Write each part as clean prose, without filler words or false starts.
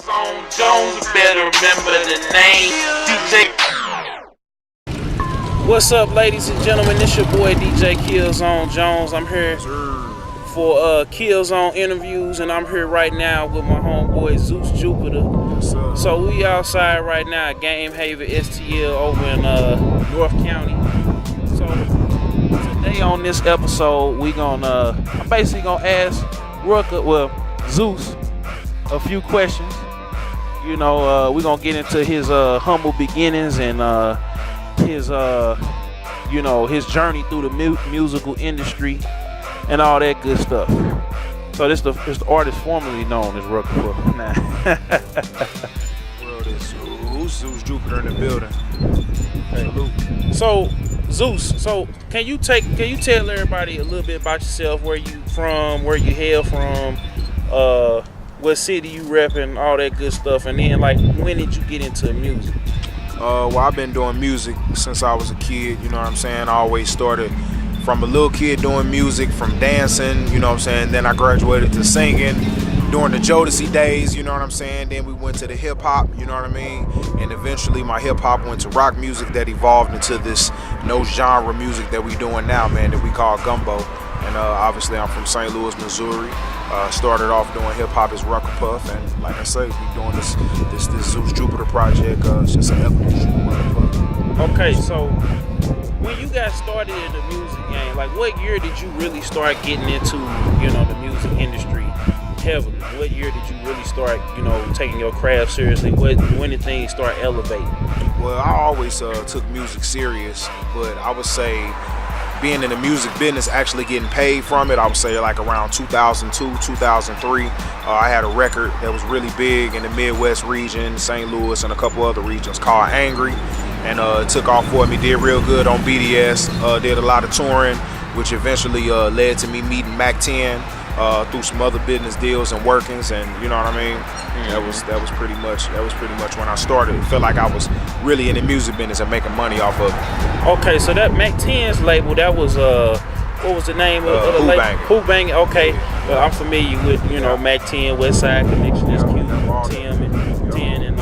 Killzown Jones, better remember the name, DJ. What's up, ladies and gentlemen? This your boy DJ Killzown Jones. I'm here for Killzown Interviews, and I'm here right now with my homeboy Zeus Jupiter. So we outside right now at Game Haven STL over in North County. So today on this episode, I'm basically gonna ask Zeus a few questions. You know, we're gonna get into his humble beginnings and his his journey through the musical industry and all that good stuff. So this the artist formerly known as Ruka Puff. Nah. Well, this Zeus Jupiter in the building. Salute. So Zeus, can you tell everybody a little bit about yourself, where you from, where you hail from, what city you repping, all that good stuff, and then like when did you get into music? Well, I've been doing music since I was a kid, you know what I'm saying? I always started from a little kid doing music, from dancing, you know what I'm saying? Then I graduated to singing during the Jodeci days, you know what I'm saying? Then we went to the hip hop, you know what I mean? And eventually my hip hop went to rock music that evolved into this no genre music that we doing now, man, that we call gumbo. And obviously I'm from St. Louis, Missouri. Started off doing hip hop as Ruka Puff, and like I say, we doing this Zeus Jupiter project. It's just an evolution of Ruka Puff. Okay, so when you got started in the music game, like what year did you really start getting into, the music industry heavily? What year did you really start, taking your craft seriously? When did things start elevating? Well, I always took music serious, but I would say being in the music business, actually getting paid from it, I would say like around 2002, 2003. I had a record that was really big in the Midwest region, St. Louis, and a couple other regions called Angry. And it took off for me, did real good on BDS, did a lot of touring, which eventually led to me meeting Mac 10 through some other business deals and workings, and you know what I mean? That was pretty much when I started. It felt like I was really in the music business and making money off of it. Okay, so that Mac 10's label, that was what was the name of the label? Who Bang? Okay, well, I'm familiar with Mac 10, West Side Connection, SQ, Tim and 10 and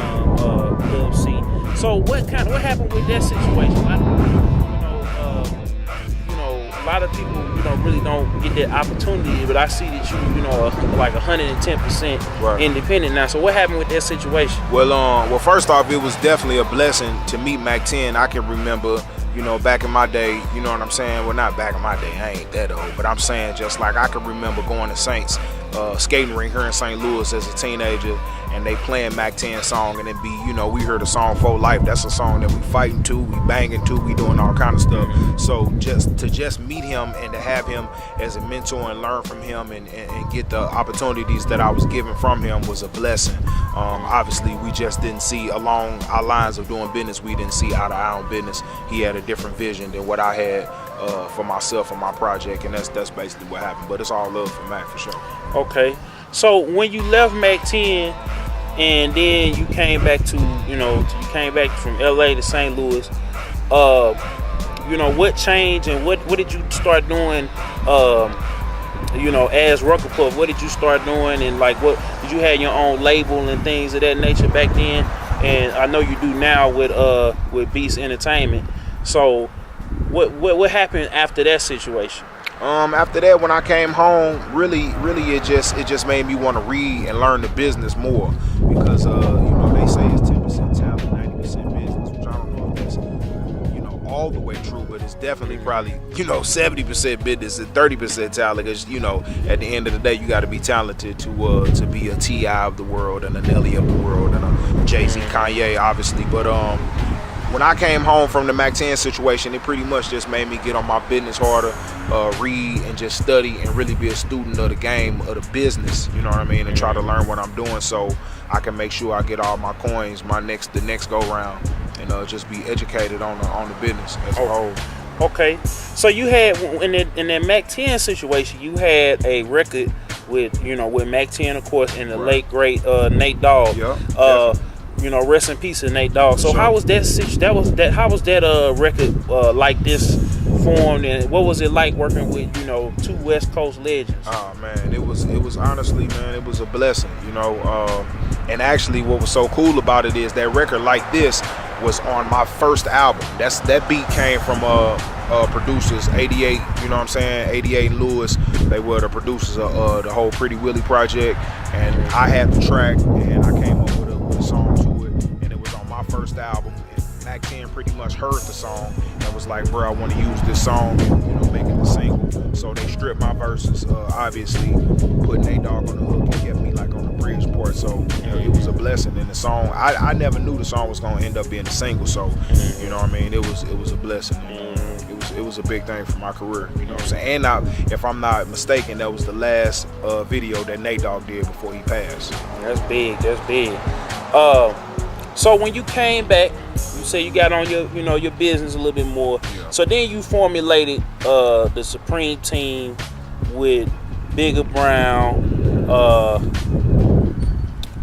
Lil C. So what happened with that situation? A lot of people really don't get that opportunity, but I see that you like 110% independent now. So what happened with that situation? Well, first off, it was definitely a blessing to meet Mac 10. I can remember, back in my day, you know what I'm saying? Well, not back in my day, I ain't that old, but I'm saying just like I can remember going to Saints skating rink here in St. Louis as a teenager, and they playing Mac 10 song, and it be, we heard the song For Life. That's a song that we fighting to, we banging to, we doing all kind of stuff. So just meet him and to have him as a mentor and learn from him and get the opportunities that I was given from him was a blessing. Obviously, we just didn't see along our lines of doing business, we didn't see out of our own business. He had a different vision than what I had for myself and my project, and that's basically what happened. But it's all love for Mac for sure. Okay, so when you left Mac 10 and then you came back to you came back from LA to St. Louis, what changed and what did you start doing as Ruka Puff? What did you start doing, and like what did you have your own label and things of that nature back then? And I know you do now with Beast Entertainment. So what happened after that situation? After that, when I came home, really it just made me want to read and learn the business more, because they say it's 10% talent, 90% business, which I don't know if that's all the way true, but it's definitely probably 70% business and 30% talent. Because at the end of the day, you got to be talented to be a T.I. of the world and a Nelly of the world and a Jay-Z, Kanye, obviously. But when I came home from the Mac 10 situation, it pretty much just made me get on my business harder, read and just study and really be a student of the game, of the business, you know what I mean, and try to learn what I'm doing so I can make sure I get all my coins the next go round, and just be educated on the business as a whole. Okay, so you had in that Mac 10 situation, you had a record with Mac 10, of course, and the late great Nate Dogg. Yeah. Rest in peace to Nate Dogg. So how was that how was that record like this formed, and what was it like working with two West Coast legends? Oh man, it was honestly, man, it was a blessing. And actually, what was so cool about it is that record like this was on my first album. That beat came from producers 88, you know what I'm saying, 88 and Lewis. They were the producers of the whole Pretty Willie project, and I had the track, and I came up with a song to it, and it was on my first album. And Mac 10 pretty much heard the song and was like, bro, I want to use this song and, you know, make it a single. So they stripped my verses, obviously putting A Dog on the hook and kept me like on the bridge part. So, you know, it was a blessing in the song. I never knew the song was gonna end up being a single, so you know what I mean, it was a blessing. It was a big thing for my career, you know what I'm saying? And if I'm not mistaken, that was the last video that Nate Dogg did before he passed. That's big. So when you came back, you say you got on your business a little bit more. Yeah. So then you formulated the Supreme team with Bigger Brown.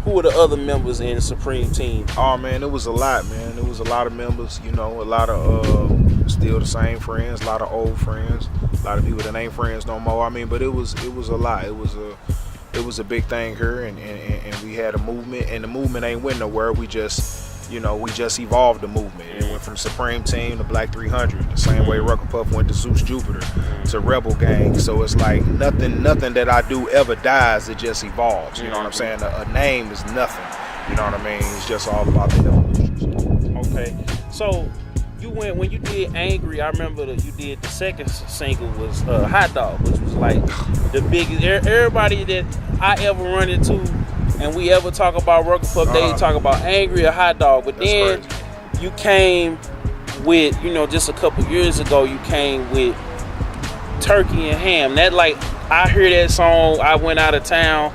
Who were the other members in the Supreme team? Oh man, it was a lot, man. It was a lot of members, you know, a lot of still the same friends, a lot of old friends, a lot of people that ain't friends no more. I mean, but it was a lot. It was a big thing here, and we had a movement, and the movement ain't went nowhere. We just evolved the movement. It went from Supreme Team to Black 300, the same way Ruka Puff went to Zeus Jupiter to Rebel Gang. So it's like nothing that I do ever dies. It just evolves. You know what I'm saying? A name is nothing. You know what I mean? It's just all about the evolution. Okay, so when you did Angry, I remember that you did the second single was Hot Dog, which was like the biggest. Everybody that I ever run into and we ever talk about Ruka Puff, they talk about Angry or Hot Dog. But then crazy. You came with, just a couple years ago, you came with Turkey and Ham. That, like, I heard that song, I went out of town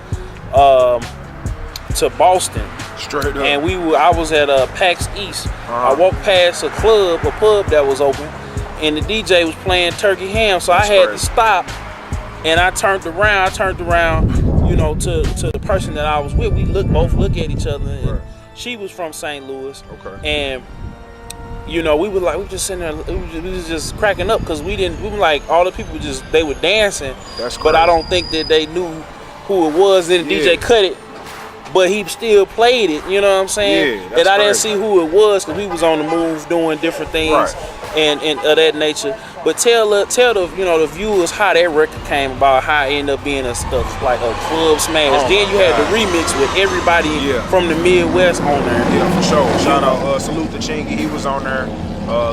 to Boston. Straight up. And I was at PAX East. I walked past a pub that was open, and the DJ was playing Turkey Ham. So I had to stop, and I turned around, to the person that I was with. We both look at each other, and she was from St. Louis. Okay. And we were just sitting there, we was just cracking up because we were like, all the people they were dancing. That's crazy. But I don't think that they knew who it was. Then the DJ cut it. But he still played it, you know what I'm saying? Yeah, and I didn't see who it was because we was on the move doing different things and of that nature. But tell the viewers how that record came about, how it ended up being a club smash. Then you had the remix with everybody from the Midwest on there. Yeah, for sure. Shout out, salute to Chingy, he was on there.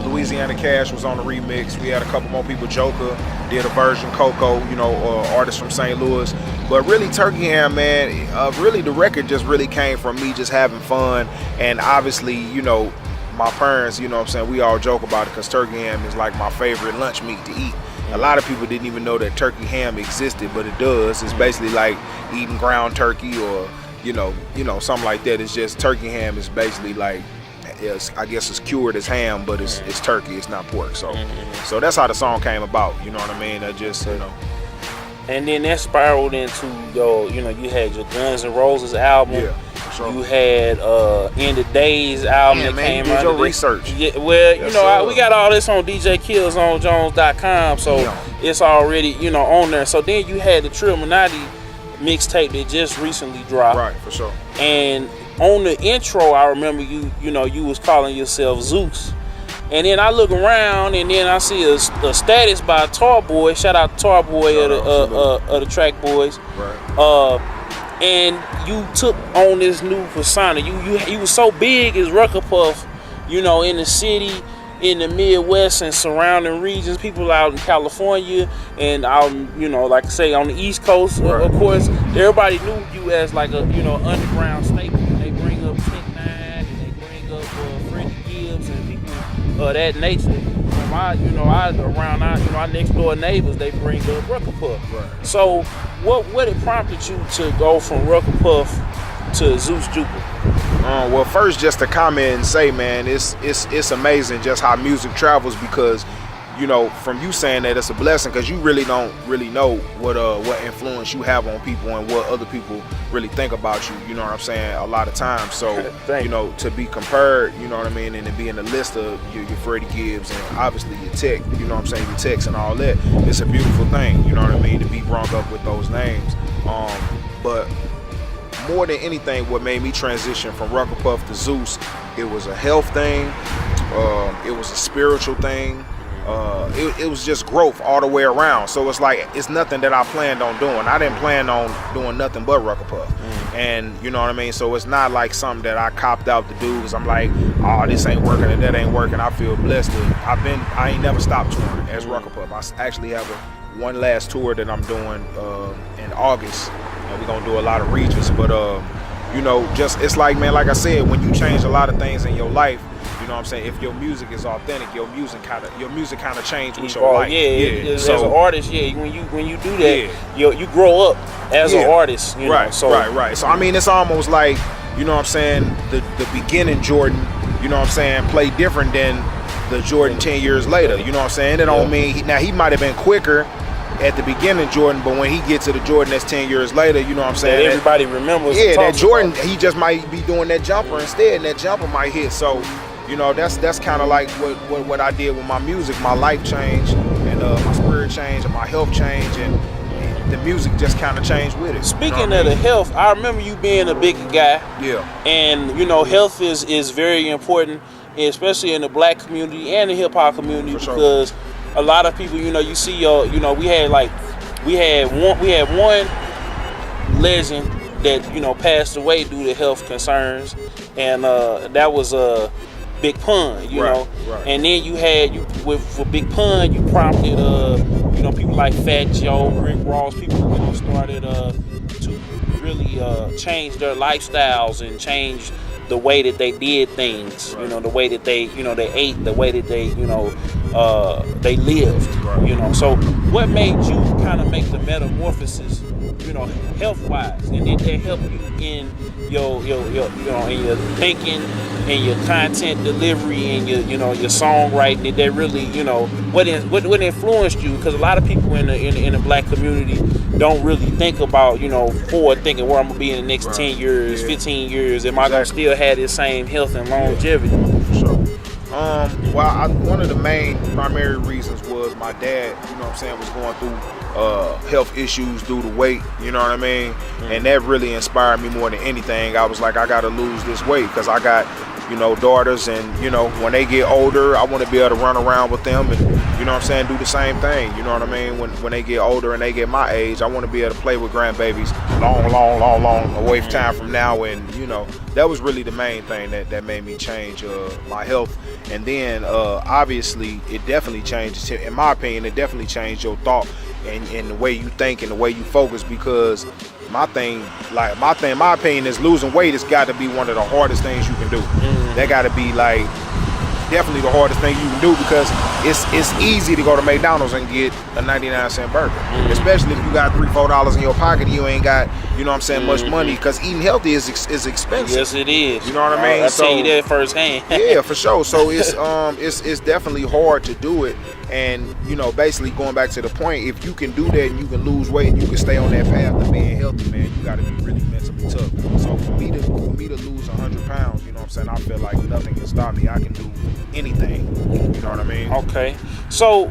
Louisiana Cash was on the remix. We had a couple more people. Joker did a version. Coco, artist from St. Louis. But really, Turkey Ham, man, really the record just really came from me just having fun. And obviously, my parents, you know what I'm saying, we all joke about it because turkey ham is like my favorite lunch meat to eat. A lot of people didn't even know that turkey ham existed, but it does. It's basically like eating ground turkey or, something like that. It's just turkey ham is basically like, I guess it's cured as ham, but it's turkey, it's not pork. So that's how the song came about, you know what I mean? And then that spiraled into you had your Guns N' Roses album. Yeah, for sure. You had In the Days album that came out. You did your research. Yeah, well, we got all this on DJKillzownJones.com, so it's already on there. So then you had the Trill Minati mixtape that just recently dropped. Right, for sure. And on the intro, I remember you was calling yourself Zeus. And then I look around, and then I see a status by Tar Boy. Shout out to Tar Boy of the Track Boys. Right. And you took on this new persona. You was so big as Ruka Puff, in the city, in the Midwest and surrounding regions. People out in California and out, like I say, on the East Coast. Of course, everybody knew you as like a, underground staple. They bring up Tech Nine and they bring up Freddie Gibbs and people of that nature. From our next door neighbors, they bring up Ruka Puff. Right. So what it prompted you to go from Ruka Puff to Zeus Jupiter? Well, first, just to comment and say, man, it's amazing just how music travels because, from you saying that, it's a blessing because you really don't really know what influence you have on people and what other people really think about you. You know what I'm saying? A lot of times, so to be compared, you know what I mean, and to be in the list of your Freddie Gibbs and obviously your Tech, you know what I'm saying, your Techs and all that, it's a beautiful thing. You know what I mean, to be brought up with those names. But more than anything, what made me transition from Ruka Puff to Zeus, it was a health thing, it was a spiritual thing, it was just growth all the way around. So it's like, it's nothing that I planned on doing. I didn't plan on doing nothing but Ruka Puff. And you know what I mean? So it's not like something that I copped out to do because I'm like, oh, this ain't working and that ain't working. I feel blessed. I ain't never stopped touring as Ruka Puff. I actually have one last tour that I'm doing in August. And we're gonna do a lot of regions. But you know, just it's like, man, like I said, when you change a lot of things in your life, you know what I'm saying? If your music is authentic, your music kind of change with your life. Yeah. So, as an artist, when you do that, you grow up as an artist. You know? So, right. So I mean, it's almost like, you know what I'm saying, the beginning Jordan, you know what I'm saying, play different than the Jordan 10 years later. You know what I'm saying? It don't mean he might have been quicker at the beginning Jordan, but when he gets to the Jordan that's 10 years later, you know what I'm saying? That everybody remembers. Yeah, that Jordan, he just might be doing that jumper instead, and that jumper might hit. So, you know, that's kind of like what I did with my music. My life changed, and my spirit changed, and my health changed, and the music just kind of changed with it. Speaking of the health, I remember you being a big guy. Yeah. And, you know, health is very important, especially in the black community and the hip hop community, because a lot of people, you know, you see we had one legend that, you know, passed away due to health concerns, and that was Big Pun, you know. Right. And then you had with Big Pun, you prompted you know, people like Fat Joe, Rick Ross, people, you know, started to really change their lifestyles and change the way that they did things, you know, the way that they, you know, they ate, the way that they, you know, they lived, you know. So what made you kind of make the metamorphosis, you know, health-wise, and did that help you in your you know, in your thinking and your content delivery and your, you know, your songwriting? Did that really, you know, what influenced you? Because a lot of people in the black community don't really think about, you know, forward thinking where I'm gonna be in the next 10 years, 15 years. Am I gonna still have this same health and longevity? For sure. Well, one of the main primary reasons was my dad, you know what I'm saying, was going through health issues due to weight, you know what I mean? And that really inspired me more than anything. I was like, I gotta lose this weight because I got, you know, daughters, and, you know, when they get older, I want to be able to run around with them and, you know what I'm saying, do the same thing, you know what I mean? When they get older and they get my age, I want to be able to play with grandbabies long away from time from now. And, you know, that was really the main thing that made me change my health. And then obviously it definitely changes, in my opinion, it definitely changed your thought and the way you think and the way you focus, because my opinion is losing weight has got to be one of the hardest things you can do. That got to be like definitely the hardest thing you can do, because it's easy to go to McDonald's and get a 99-cent burger, especially if you got $3-4 in your pocket and you ain't got, you know what I'm saying, much money, because eating healthy is expensive. Yes, it is. You know what I mean? I'll tell you that firsthand. Yeah, for sure. So it's definitely hard to do it. And, you know, basically going back to the point, if you can do that and you can lose weight and you can stay on that path to being healthy, man, you got to be really mentally tough. So for me to lose 100 pounds, you know what I'm saying, I feel like nothing can stop me. I can do anything. You know what I mean? Okay. So,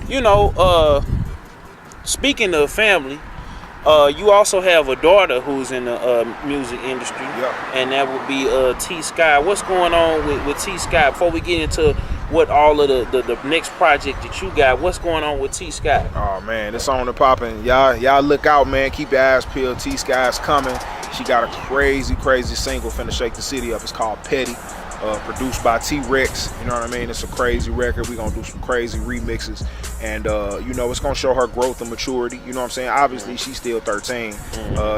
you know, speaking of family, you also have a daughter who's in the music industry, and that would be T Sky. What's going on with T Sky? Before we get into what all of the next project that you got, what's going on with T Sky? Oh man, it's on the popping. Y'all look out, man. Keep your eyes peeled. T Sky's coming. She got a crazy single finna shake the city up. It's called Petty. Produced by T-Rex, you know what I mean? It's a crazy record. We're gonna do some crazy remixes, and you know, it's gonna show her growth and maturity, you know what I'm saying? Obviously she's still 13,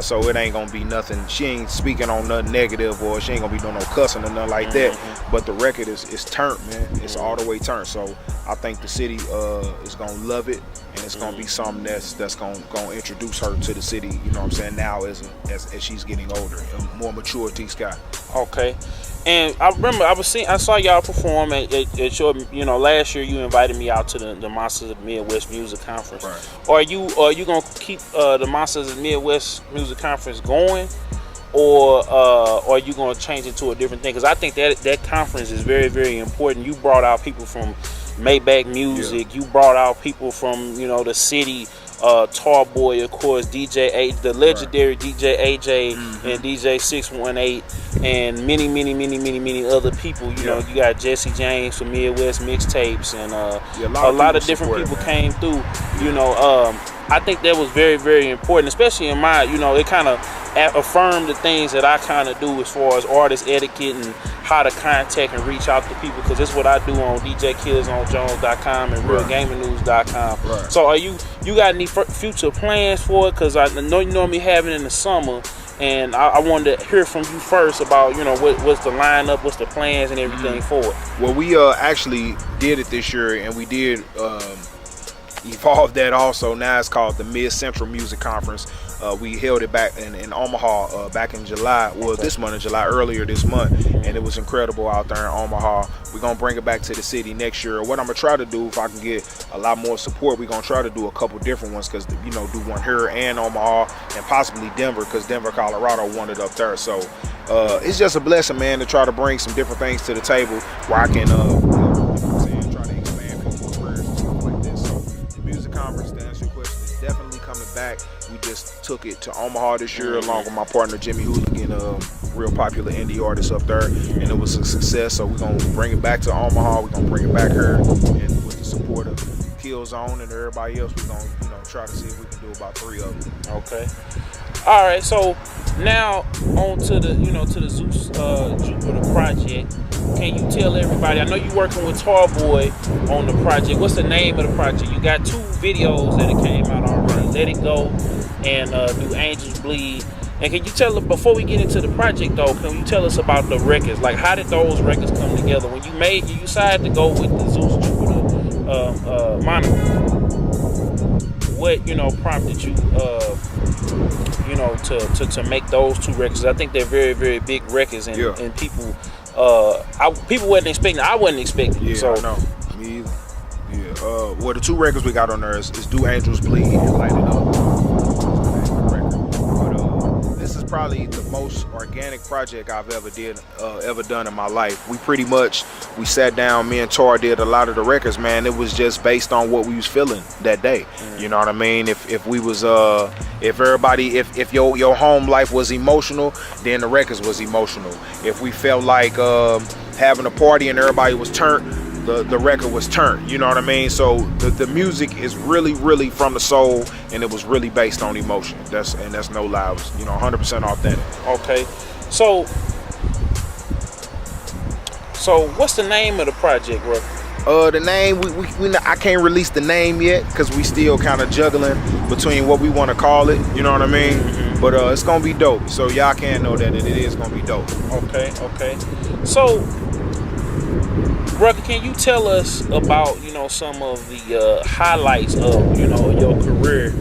so it ain't gonna be nothing, she ain't speaking on nothing negative, or she ain't gonna be doing no cussing or nothing like that, but the record is turned, man. It's all the way turned. So I think the city is gonna love it, and it's gonna be something that's gonna introduce her to the city, you know what I'm saying, now as she's getting older, a more mature T Sky. Okay. And I remember I saw y'all perform at your, you know, last year you invited me out to the Monsters of Midwest Music Conference. Right. Are you gonna keep the Monsters of Midwest Music Conference going, or are you gonna change it to a different thing? Because I think that conference is very, very important. You brought out people from Maybach Music. You brought out people from, you know, the city. Tarboy, of course, the legendary DJ AJ, and DJ 618, and many other people. You know, you got Jesse James from Midwest Mixtapes, and a lot of different people came through. You know, I think that was very, very important, especially in my, you know, it kind of affirmed the things that I kind of do as far as artist etiquette and how to contact and reach out to people, because it's what I do on DJKillzownJones.com and RealGamingNews.com. Right. So are you got any future plans for it? Because I know you normally have it in the summer, and I wanted to hear from you first about, you know, what's the lineup, what's the plans and everything for it. Well, we actually did it this year, and we did evolve that also. Now it's called the Mid-Central Music Conference. We held it back in Omaha back in July. Well, this month in July, earlier this month, and it was incredible out there in Omaha. We're gonna bring it back to the city next year. What I'm gonna try to do, if I can get a lot more support, we're gonna try to do a couple different ones, because, you know, do one here and Omaha, and possibly Denver, because Denver, Colorado wanted up there. So it's just a blessing, man, to try to bring some different things to the table where I can, you know what I'm saying, try to expand people's careers and stuff like this. So the music conference, to answer your question, is definitely coming back. We just took it to Omaha this year along with my partner Jimmy Hooligan, real popular indie artist up there, and it was a success. So we're gonna bring it back to Omaha. We're gonna bring it back here, and with the support of Killzown and everybody else, we're gonna, you know, try to see if we can do about 3 of them. Okay. All right. So now on to the, you know, to the Zeus Jupiter project. Can you tell everybody? I know you're working with Tarboy on the project. What's the name of the project? You got 2 videos that it came out already. Let It Go and Do Angels Bleed. And can you tell us, before we get into the project though, can you tell us about the records? Like, how did those records come together? When you decided to go with the Zeus Jupiter moniker, what, you know, prompted you, you know, to make those 2 records? I think they're very, very big records, and and people, people wasn't expecting. I wasn't expecting. Yeah, so I know. Me either. Yeah. Well, the 2 records we got on there is Do Angels Bleed and Light It Up. But this is probably the most organic project I've ever done in my life. We sat down, me and Tar did a lot of the records, man. It was just based on what we was feeling that day. You know what I mean? If we was if your home life was emotional, then the records was emotional. If we felt like having a party and everybody was turned, the record was turned. You know what I mean? So the music is really from the soul, and it was really based on emotion. That's no lie. It was, you know, 100% authentic. Okay. So what's the name of the project, bro? The name, I can't release the name yet, because we still kind of juggling between what we want to call it. You know what I mean? But it's gonna be dope. So y'all can know that it is gonna be dope. Okay. So, brother, can you tell us about, you know, some of the highlights of, you know, your career,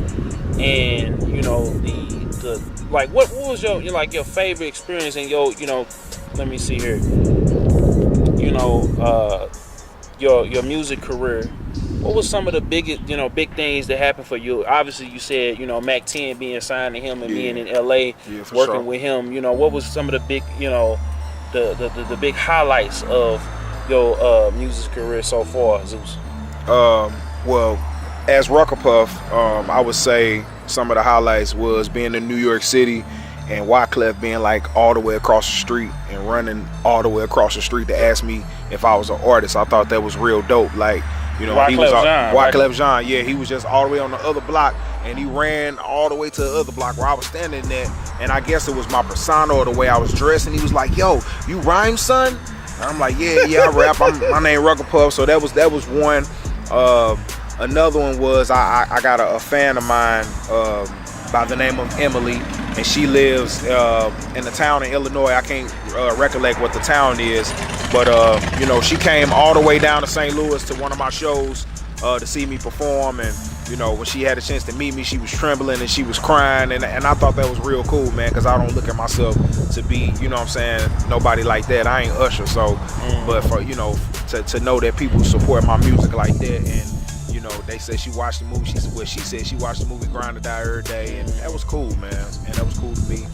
and, you know, the like what was your favorite experience in your, you know, let me see here, you know, your music career? What was some of the big things that happened for you? Obviously, you said, you know, Mac 10 being signed to him and being in LA, working with him. You know, what was some of the big, you know, the big highlights of your music career so far, Zeus? Well, as Ruka Puff, I would say some of the highlights was being in New York City, and Wyclef being like all the way across the street and running all the way across the street to ask me if I was an artist. I thought that was real dope. Like, you know, Wyclef Jean, yeah, he was just all the way on the other block, and he ran all the way to the other block where I was standing there, and I guess it was my persona or the way I was dressed, and he was like, "Yo, you rhyme, son?" And I'm like, yeah, I rap. My name Ruka Puff. So that was one. Another one was I got a fan of mine by the name of Emily, and she lives in the town in Illinois. I can't recollect what the town is, but you know, she came all the way down to St. Louis to one of my shows to see me perform, and you know, when she had a chance to meet me, she was trembling and she was crying, and I thought that was real cool, man, because I don't look at myself to be, you know what I'm saying, nobody like that. I ain't Usher, so but for, you know, to know that people support my music like that, and you know, they said she watched the movie. She said she watched the movie Grind or Die every day, and that was cool, man, and that was cool to me.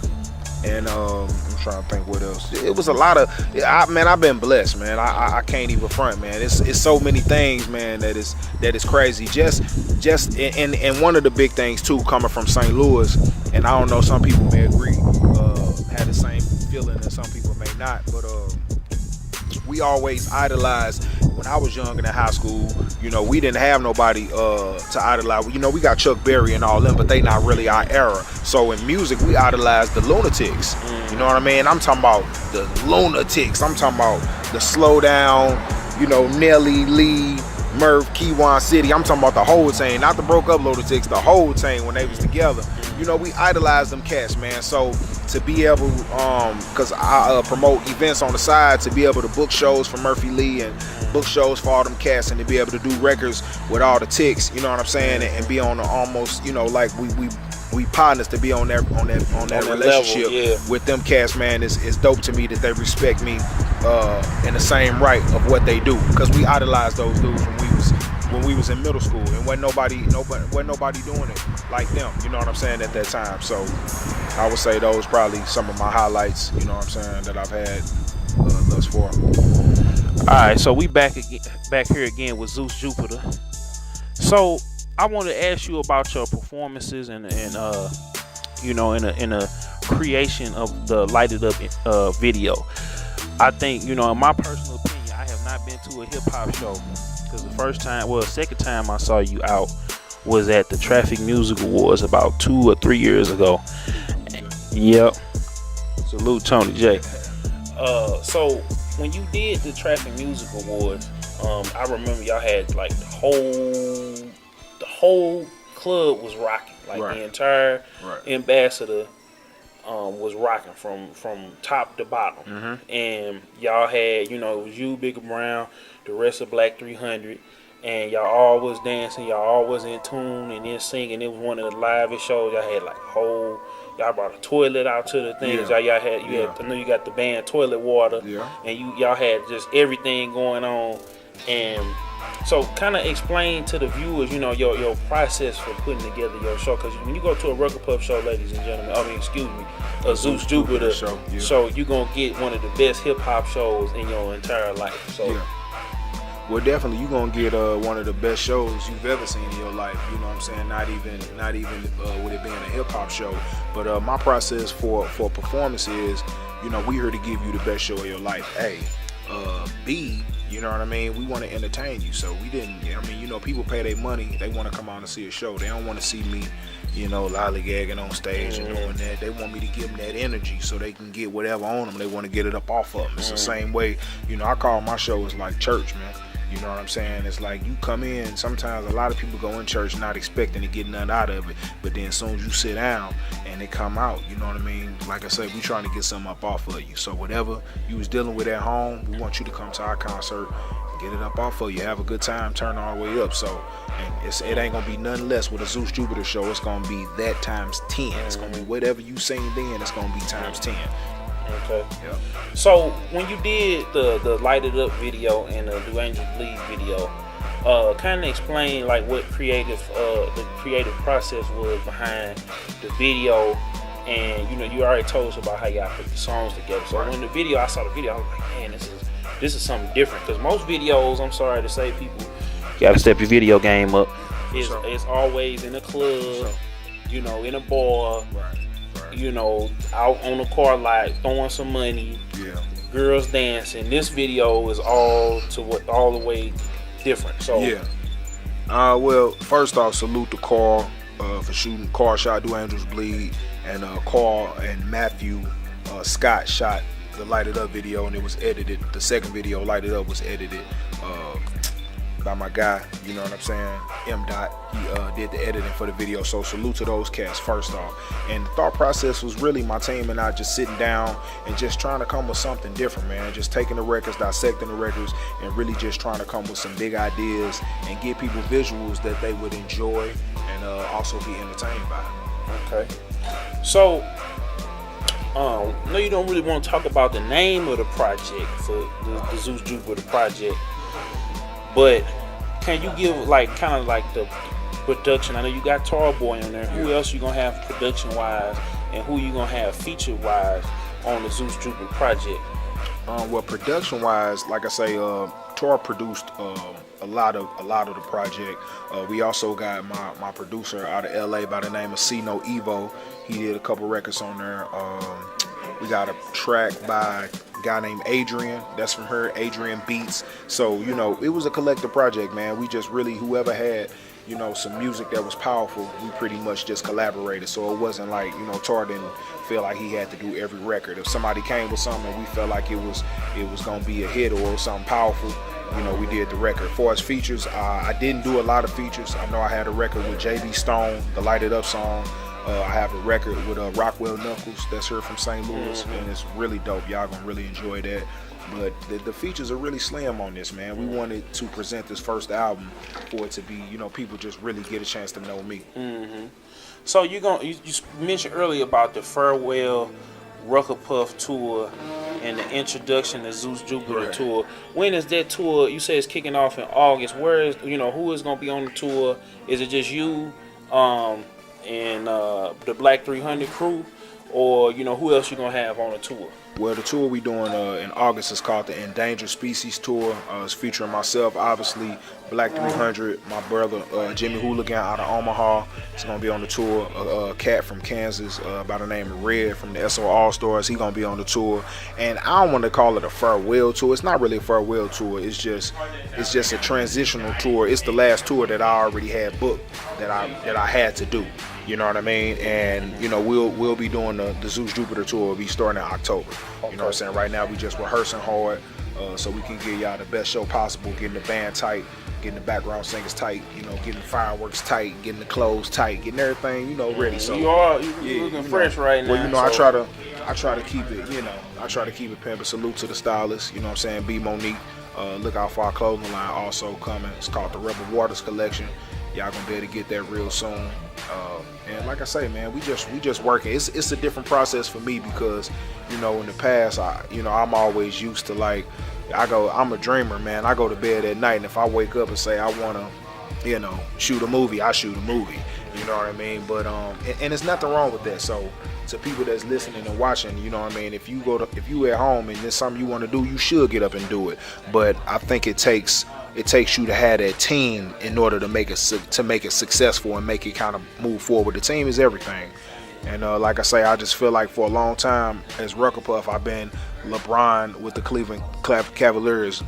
And I'm trying to think what else. It was a lot of, I've been blessed, man. I can't even front, man. It's so many things, man, that is crazy. Just and one of the big things too, coming from St. Louis, and I don't know, some people may agree, had the same feeling, and some people may not, but we always idolized. When I was young and in high school, you know, we didn't have nobody to idolize. You know, we got Chuck Berry and all them, but they not really our era. So in music, we idolized the Lunatics. You know what I mean? I'm talking about the Lunatics. I'm talking about the Slow Down, you know, Nelly, Lee, Murph, Keywan City. I'm talking about the whole team, not the broke up Lunatics, the whole team when they was together. You know, we idolized them cats, man. So to be able, because I promote events on the side, to be able to book shows for Murphy Lee and book shows for all them cats, and to be able to do records with all the ticks, you know what I'm saying, and be on the almost, you know, like we partners, to be on that relationship level, with them cats, man, is dope to me, that they respect me in the same right of what they do, because we idolized those dudes when we was in middle school, and wasn't nobody doing it like them, you know what I'm saying, at that time. So I would say those probably some of my highlights, you know what I'm saying, that I've had thus far. Alright, so we back here again with Zeus Jupiter. So I want to ask you about your performances and you know, in a creation of the Lighted Up video. I think, you know, in my personal opinion, I have not been to a hip hop show, because the second time I saw you out was at the Traffic Music Awards about 2 or 3 years ago. Yep. Salute Tony J. So when you did the Traffic Music Awards, I remember y'all had like the whole club was rocking, like the entire ambassador was rocking from top to bottom, and y'all had, you know, it was you, Bigger Brown, the rest of Black 300, and y'all all was dancing, y'all all was in tune and then singing. It was one of the livest shows. Y'all had like y'all brought a toilet out to the things. Y'all had I know you got the band Toilet Water, and y'all had just everything going on. And so kind of explain to the viewers, you know, your process for putting together your show, because when you go to a Ruka Puff show, ladies and gentlemen, a Zeus Jupiter show, you're gonna get one of the best hip hop shows in your entire life. So well, definitely you're gonna get one of the best shows you've ever seen in your life. You know what I'm saying? Not even with it being a hip hop show. But my process for performance is, you know, we here to give you the best show of your life. A, B, you know what I mean, we want to entertain you. So we didn't, I mean, you know, people pay their money, they want to come out and see a show. They don't want to see me, you know, lollygagging on stage and doing that. They want me to give them that energy so they can get whatever on them. They want to get it up off of them. It's the same way, you know, I call my shows like church, man. You know what I'm saying? It's like you come in, sometimes a lot of people go in church not expecting to get nothing out of it, but then as soon as you sit down and they come out, you know what I mean? Like I said, we trying to get something up off of you. So whatever you was dealing with at home, we want you to come to our concert, get it up off of you, have a good time, turn all the way up. So and it ain't gonna be nothing less with a Zeus Jupiter show. It's gonna be that times 10. It's gonna be whatever you sing then, it's gonna be times 10. Okay. Yeah. So when you did the Lighted Up video and the Do Angels Bleed video, kind of explain like what the creative process was behind the video, and you know, you already told us about how y'all put the songs together. So when I saw the video, I was like, man, this is something different, because most videos, I'm sorry to say, people, you gotta step your video game up. It's always in a club, you know, in a bar. You know, out on the car lot, throwing some money, girls dancing. This video is all the way different. So well, first off, salute to Carl for shooting. Carl shot Do Angels Bleed, and Carl and Matthew Scott shot the Lighted Up video, and it was edited. The second video, Lighted Up, was edited by my guy, you know what I'm saying, M. Dot. He did the editing for the video. So salute to those cats first off. And the thought process was really my team and I just sitting down and just trying to come with something different, man. Just taking the records, dissecting the records, and really just trying to come with some big ideas and give people visuals that they would enjoy and also be entertained by. Okay. So no, you don't really want to talk about the name of the project for the Zeus Jupiter project, but can you give like kind of like the production? I know you got Tall Boy on there. Who else you gonna have production wise and who you gonna have feature wise on the Zeus Jupiter project? Well, production wise, like I say, Tor produced a lot of the project. We also got my producer out of LA by the name of Cino Evo. He did a couple records on there. We got a track by a guy named Adrian. That's from her, Adrian Beats. So, you know, it was a collective project, man. We just really, whoever had, you know, some music that was powerful, we pretty much just collaborated. So it wasn't like, you know, Tor didn't feel like he had to do every record. If somebody came with something and we felt like it was gonna be a hit or something powerful, you know, we did the record. For as features, I didn't do a lot of features. I know I had a record with JB Stone, the Light It Up song. I have a record with Rockwell Knuckles, that's her from St. Louis, and it's really dope. Y'all gonna really enjoy that. But the features are really slim on this, man. We wanted to present this first album for it to be, you know, people just really get a chance to know me. So you mentioned earlier about the farewell Ruka Puff tour and the introduction to Zeus Jupiter tour. When is that tour? You say it's kicking off in August. Where is, you know, who is gonna be on the tour? Is it just you and the Black 300 crew, or, you know, who else you gonna have on the tour? Well, the tour we doing in August is called the Endangered Species Tour. It's featuring myself, obviously, Black 300, my brother Jimmy Hooligan out of Omaha. He's gonna be on the tour. A cat from Kansas by the name of Red from the SO All Stars. He's gonna be on the tour. And I don't want to call it a farewell tour. It's not really a farewell tour. It's just a transitional tour. It's the last tour that I already had booked that I had to do. You know what I mean? And, you know, we'll be doing the Zeus Jupiter tour. We'll be starting in October. You know what I'm saying? Right now we just rehearsing hard so we can give y'all the best show possible, getting the band tight, getting the background singers tight, you know, getting the fireworks tight, getting the clothes tight, getting everything, you know, ready. So you looking fresh right now. Well, you know, so I try to keep it, you know, I try to keep it pimpin'. Salute to the stylist, you know what I'm saying? B Monique. Look out for our clothing line also coming. It's called the Rebel Waters Collection. Y'all gonna be able to get that real soon. And like I say, man, we just working. It's a different process for me because, you know, in the past, I'm always used to, like, I'm a dreamer, man. I go to bed at night, and if I wake up and say I wanna, you know, shoot a movie, I shoot a movie. You know what I mean? But and there's nothing wrong with that. So to people that's listening and watching, you know what I mean, if you at home and there's something you want to do, you should get up and do it. But I think it takes you to have that team in order to make it successful and make it kind of move forward. The team is everything. And like I say, I just feel like for a long time as Ruka Puff, I've been LeBron with the Cleveland Cavaliers.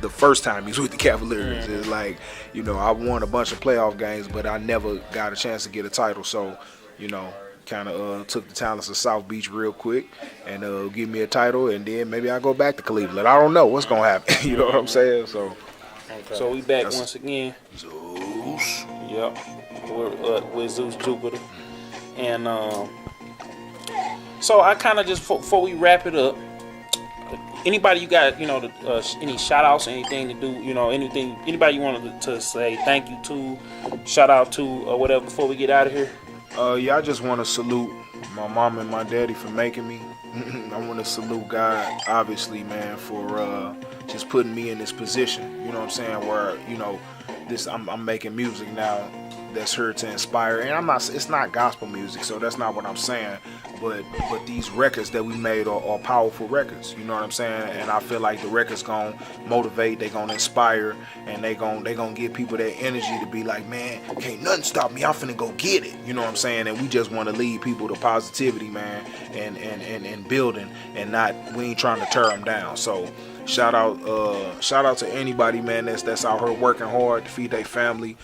The first time he was with the Cavaliers, it's like, you know, I won a bunch of playoff games, but I never got a chance to get a title. So, you know, kind of took the talents of South Beach real quick and give me a title, and then maybe I go back to Cleveland. I don't know what's gonna happen. You know what I'm saying? So. Okay. So we back once again. Zeus. Yep. We're with Zeus Jupiter. And so I kind of just, before we wrap it up, anybody you got, you know, any shout outs, anything to do, you know, anybody you wanted to say thank you to, shout out to, or whatever before we get out of here? Yeah, I just want to salute my mom and my daddy for making me. I want to salute God, obviously, man, for just putting me in this position. You know what I'm saying? Where, you know, I'm making music now that's here to inspire. And it's not gospel music, so that's not what I'm saying. But these records that we made are powerful records. You know what I'm saying? And I feel like the records gonna motivate, they gonna inspire, and they gonna give people that energy to be like, man, can't nothing stop me. I'm finna go get it. You know what I'm saying? And we just want to lead people to positivity, man, and building, and we ain't trying to tear them down. So shout out to anybody, man, that's out here working hard to feed their family.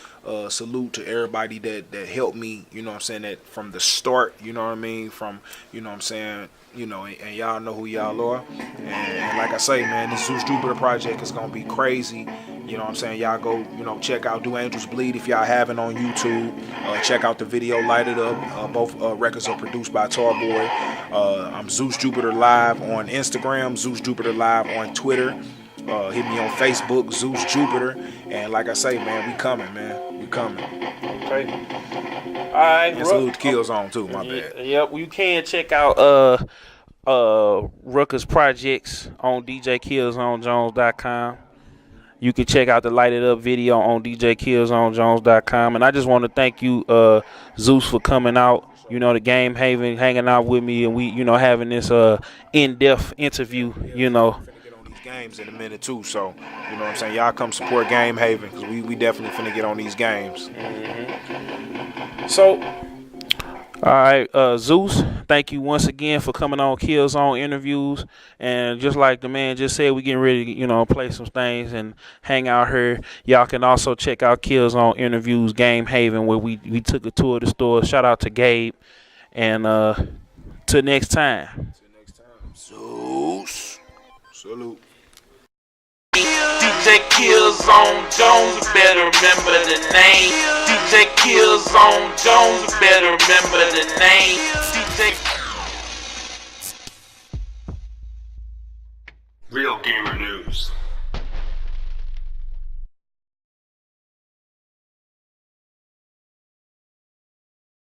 Salute to everybody that helped me, you know what I'm saying, that from the start, you know what I mean, from, you know what I'm saying, you know, and y'all know who y'all are. And like I say, man, this Zeus Jupiter project is gonna be crazy. You know what I'm saying? Y'all go, you know, check out Do Angels Bleed if y'all haven't on YouTube. Check out the video Light It Up. Both records are produced by Tarboy. I'm Zeus Jupiter Live on Instagram, Zeus Jupiter Live on Twitter. Hit me on Facebook, Zeus Jupiter. And like I say, man, we coming, man. We coming. Okay. All right. And salute to Killzown too, my bad. Yep, you can check out Ruka's projects on DJKillzownJones.com. You can check out the Light It Up video on DJKillzownJones.com. And I just want to thank you, Zeus, for coming out the Game Haven, hanging out with me, and we, having this in-depth interview, Games in a minute too, so you know what I'm saying, y'all come support Game Haven, because we definitely finna get on these games. So, all right, Zeus, thank you once again for coming on Killzown Interviews. And just like the man just said, we getting ready to, play some things and hang out here. Y'all can also check out Killzown Interviews Game Haven, where we took a tour of the store. Shout out to Gabe. And till next time. Zeus. Salute. DJKillzown Jones, you better remember the name. DJKillzown Jones, you better remember the name. Real gamer news.